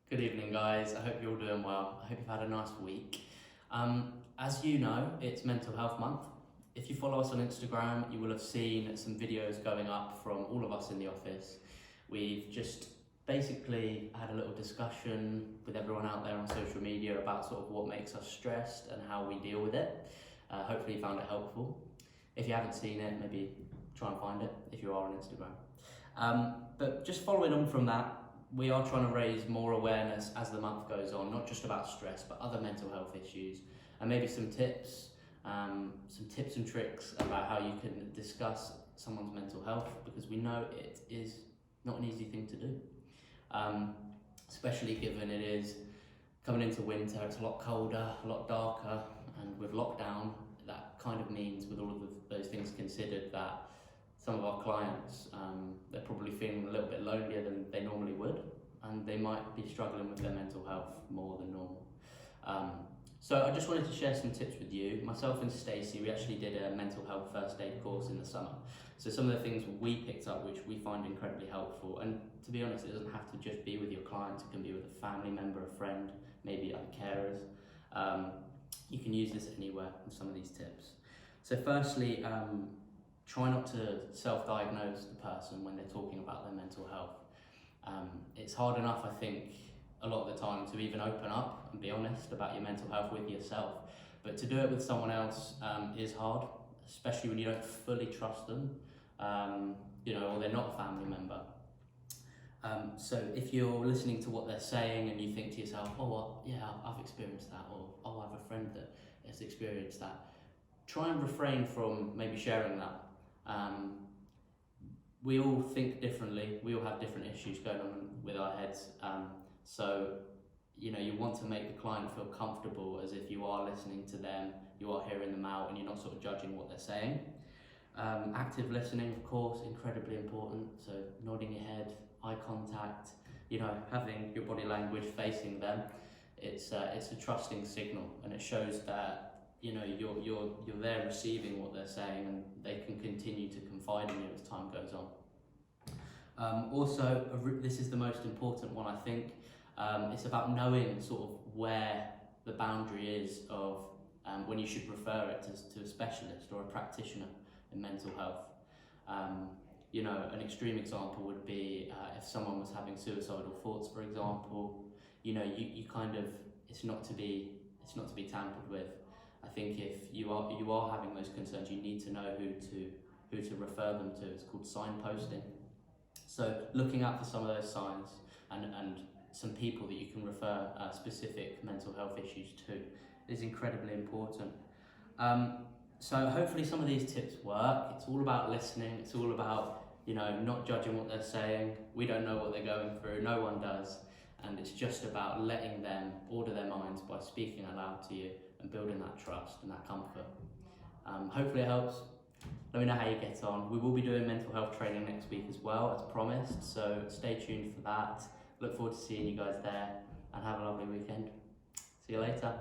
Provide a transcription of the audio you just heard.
Good evening, guys. I hope you're all doing well. I hope you've had a nice week. As you know, it's Mental Health Month. If you follow us on Instagram, you will have seen some videos going up from all of us in the office. We've just basically had a little discussion with everyone out there on social media about sort of what makes us stressed and how we deal with it. Hopefully you found it helpful. If you haven't seen it, maybe try and find it if you are on Instagram. But just following on from that, we are trying to raise more awareness as the month goes on, not just about stress, but other mental health issues, and maybe some tips and tricks about how you can discuss someone's mental health, because we know it is not an easy thing to do, especially given it is coming into winter. It's a lot colder, a lot darker, and with lockdown, that kind of means, with all of those things considered, that some of our clients, they're probably feeling a little bit lonelier than they normally would, and they might be struggling with their mental health more than normal. So I just wanted to share some tips with you. Myself and Stacey, we actually did a mental health first aid course in the summer. So some of the things we picked up, which we find incredibly helpful, and to be honest, it doesn't have to just be with your clients, it can be with a family member, a friend, maybe other carers. You can use this anywhere with some of these tips. So firstly, try not to self-diagnose the person when they're talking about their mental health. It's hard enough, I think, a lot of the time to even open up and be honest about your mental health with yourself. But to do it with someone else is hard, especially when you don't fully trust them, or they're not a family member. So if you're listening to what they're saying and you think to yourself, oh, well, yeah, I've experienced that, or oh, I have a friend that has experienced that, try and refrain from maybe sharing that. We all think differently, we all have different issues going on with our heads, so you want to make the client feel comfortable, as if you are listening to them, you are hearing them out, and you're not sort of judging what they're saying. Active listening, of course, incredibly important, so nodding your head, eye contact, having your body language facing them. It's a trusting signal, and it shows that you're there receiving what they're saying, and they can continue to confide in you as time goes on. Also, this is the most important one, I think. It's about knowing sort of where the boundary is of when you should refer it to a specialist or a practitioner in mental health. An extreme example would be if someone was having suicidal thoughts, for example. You kind of, it's not to be tampered with. I think if you are having those concerns, you need to know who to refer them to. It's called signposting. So looking out for some of those signs and some people that you can refer specific mental health issues to is incredibly important. So hopefully some of these tips work. It's all about listening. It's all about not judging what they're saying. We don't know what they're going through. No one does. And it's just about letting them order their minds by speaking aloud to you and building that trust and that comfort. Hopefully it helps. Let me know how you get on. We will be doing mental health training next week as well, as promised, so stay tuned for that. Look forward to seeing you guys there, and have a lovely weekend. See you later.